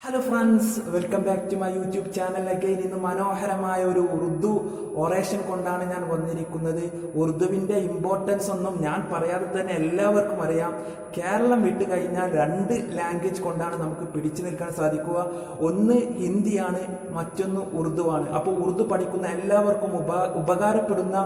Hello friends, welcome back to my YouTube channel. Again ഇന്ന് മനോഹരമായ ഒരു ഉറുദു ഒറേഷൻ കൊണ്ടാണ് ഞാൻ വന്നിരിക്കുന്നത്. ഉറുദുവിൻ്റെ ഇമ്പോർട്ടൻസ് ഒന്നും ഞാൻ പറയാതെ തന്നെ എല്ലാവർക്കും അറിയാം. കേരളം വിട്ട് കഴിഞ്ഞാൽ രണ്ട് ലാംഗ്വേജ് കൊണ്ടാണ് നമുക്ക് പിടിച്ചു നിൽക്കാൻ സാധിക്കുക. ഒന്ന് ഹിന്ദിയാണ്, മറ്റൊന്ന് ഉറുദുവാണ്. അപ്പോൾ ഉറുദു പഠിക്കുന്ന എല്ലാവർക്കും ഉപകാരപ്പെടുന്ന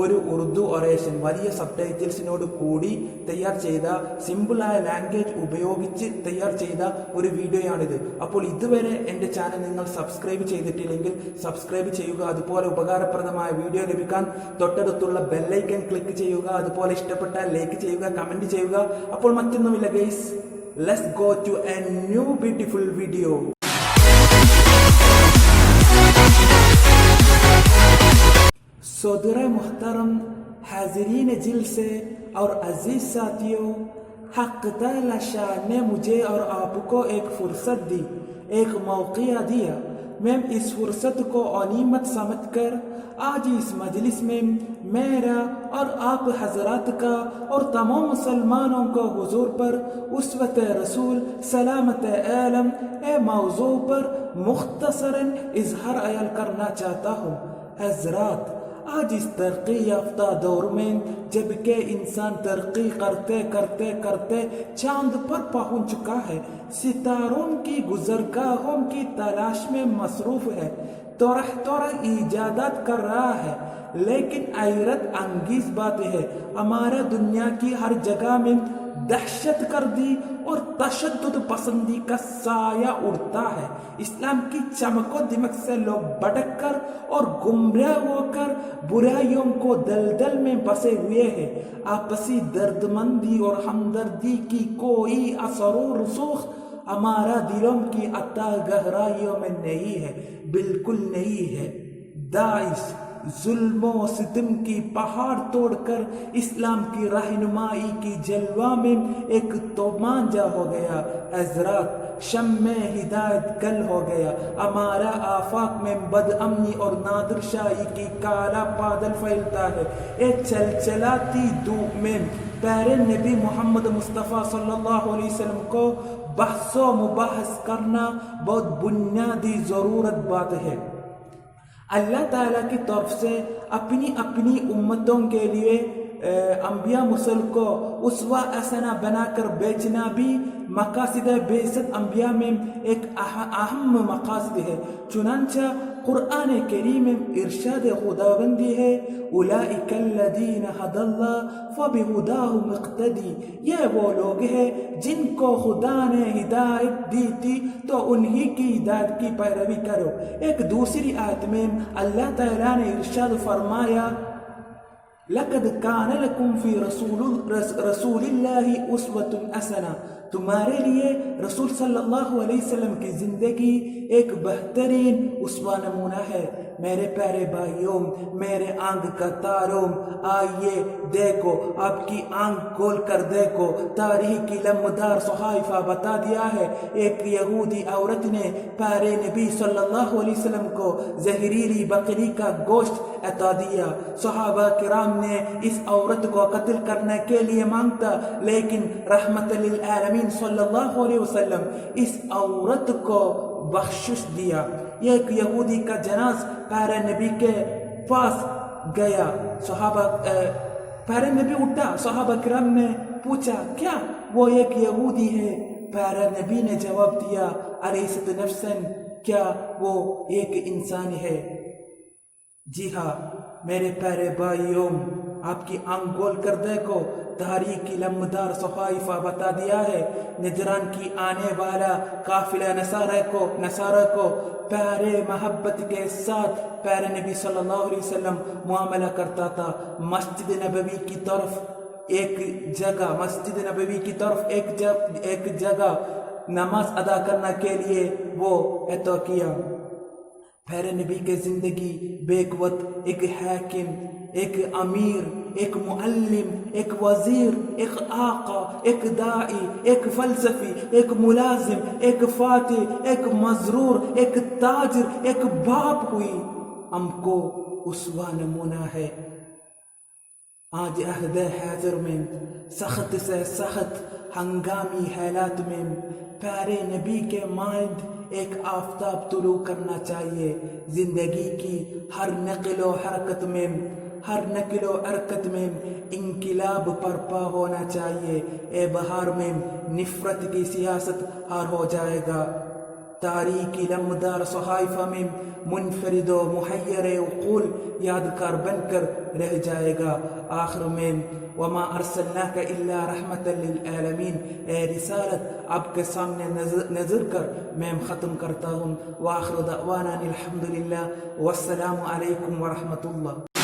ഒരു ഉറുദു ഒറേഷൻ വലിയ സബ് ടൈറ്റിൽസിനോട് കൂടി തയ്യാർ ചെയ്ത, സിമ്പിളായ ലാംഗ്വേജ് ഉപയോഗിച്ച് തയ്യാർ ചെയ്ത ഒരു വീഡിയോയാണിത്. അപ്പോൾ ഇതുവരെ എൻ്റെ ചാനൽ നിങ്ങൾ സബ്സ്ക്രൈബ് ചെയ്തിട്ടില്ലെങ്കിൽ സബ്സ്ക്രൈബ് ചെയ്യുക. അതുപോലെ ഉപകാരപ്രദമായ വീഡിയോ ലഭിക്കാൻ തൊട്ടടുത്തുള്ള ബെല്ലൈക്കൻ ക്ലിക്ക് ചെയ്യുക. അതുപോലെ ഇഷ്ടപ്പെട്ടാൽ ലൈക്ക് ചെയ്യുക, കമന്റ് ചെയ്യുക. അപ്പോൾ മറ്റൊന്നുമില്ല guys, let's go to a new beautiful video. صدر محترم، حاضرین جلسے اور عزیز ساتھیوں، حق تعالی نے مجھے اور آپ کو ایک فرصت دی، ایک موقع دیا. میں اس فرصت کو غنیمت سمجھ کر آج اس مجلس میں میرا اور آپ حضرات کا اور تمام مسلمانوں کو حضور پر اسوت رسول سلامت عالم اے موضوع پر مختصراً اظہار عیال کرنا چاہتا ہوں. حضرات، آج اس ترقی یافتہ دور میں جب کہ انسان ترقی کرتے کرتے کرتے چاند پر پہنچ چکا ہے، ستاروں کی گزرگاہوں کی تلاش میں مصروف ہے، طرح طرح ایجادات کر رہا ہے. لیکن حیرت انگیز بات ہے، ہمارا دنیا کی ہر جگہ میں دہشت گردی اور تشدد پسندی کا سایہ اڑتا ہے. اسلام کی چمک و دمک سے لوگ بھٹک کر اور گمراہ ہو کر برائیوں کو دلدل میں بسے ہوئے ہیں. آپسی درد مندی اور ہمدردی کی کوئی اثر و رسوخ ہمارا دلوں کی عطا گہرائیوں میں نہیں ہے، بالکل نہیں ہے. داعش ظلم و ستم کی پہاڑ توڑ کر اسلام کی رہنمائی کی جلوہ میں ایک تومانجہ ہو گیا. حضرات، شمع ہدایت گل ہو گیا. ہمارا آفاق میں بد امنی اور نادر شاہی کی کالا بادل پھیلتا ہے. ایک چل چلاتی دھوپ میں پیارے نبی محمد مصطفیٰ صلی اللہ علیہ وسلم کو بحث و مباحث کرنا بہت بنیادی ضرورت بات ہے. اللہ تعالیٰ کی طرف سے اپنی اپنی امتوں کے لیے انبیاء مرسل کو اسوہ حسنہ بنا کر بیچنا بھی مقاصد بعثت انبیاء میں ایک اہم مقاصد ہے. چنانچہ قرآن کریم میں ارشاد خداوندی ہے، اولئک الذین ھدی اللہ فبہداہ اقتدی. یہ وہ لوگ ہیں جن کو خدا نے ہدایت دی تھی تو انہی کی ہدایت کی پیروی کرو. ایک دوسری آیت میں اللہ تعالیٰ نے ارشاد فرمایا، لقد کان لکم فی رسول اللہ اسوۃ حسنہ. تمہارے لیے رسول صلی اللہ علیہ وسلم کی زندگی ایک بہترین اسوہ نمونہ ہے. میرے پیارے بھائیوں، میرے آنکھ کا تاروں، آئیے دیکھو، آپ کی آنکھ کھول کر دیکھو. تاریخ کی لمبدار صحائفہ بتا دیا ہے، ایک یہودی عورت نے پیارے نبی صلی اللہ علیہ وسلم کو زہریلی بکری کا گوشت عطا دیا. صحابہ کرام نے اس عورت کو قتل کرنے کے لیے مانگتا، لیکن رحمت للعالمین صلی اللہ علیہ وسلم اس عورت کو بخشش دیا. ایک یہودی کا جناز پیارے نبی کے پاس گیا. پیارے نبی اٹھا. صحابہ کرام نے پوچھا، کیا وہ ایک یہودی ہے؟ پیارے نبی نے جواب دیا، الیست نفسا، کیا وہ ایک انسان ہے؟ جی ہاں میرے پیارے بھائیوں، آپ کی آنکھ کھول کر دیکھو. تاریخ کی لمبدار صحائفہ بتا دیا ہے، نجران کی آنے والا قافلہ نصارہ کو پیارے محبت کے ساتھ پیارے نبی صلی اللہ علیہ وسلم معاملہ کرتا تھا. مسجد نبوی کی طرف ایک جگہ نماز ادا کرنے کے لیے وہ عطا کیا. پیارے نبی کے زندگی بیک وقت ایک حاکم، ایک امیر، ایک معلم، ایک وزیر، ایک آقا، ایک داعی، ایک فلسفی، ایک ملازم، ایک فاتح، ایک مزرور، ایک تاجر، ایک باپ ہوئی. ہم کو اسوہ نمونہ ہے. آج عہد حاضر میں سخت سے سخت ہنگامی حالات میں پیارے نبی کے مانند ایک آفتاب طلوع کرنا چاہیے. زندگی کی ہر نقل و حرکت میں انقلاب برپا ہونا چاہیے. اے بہار میں نفرت کی سیاست ہار ہو جائے گا. تاریخی لمبدار صحائف میں منفرد و محیر عقول یادگار بن کر رہ جائے گا. آخر میں وما ارسلناک الا رحمت للعالمین، اے رسالت آپ کے سامنے نظر کر میں ختم کرتا ہوں. وآخر دعوانا الحمدللہ والسلام علیکم ورحمۃ اللہ.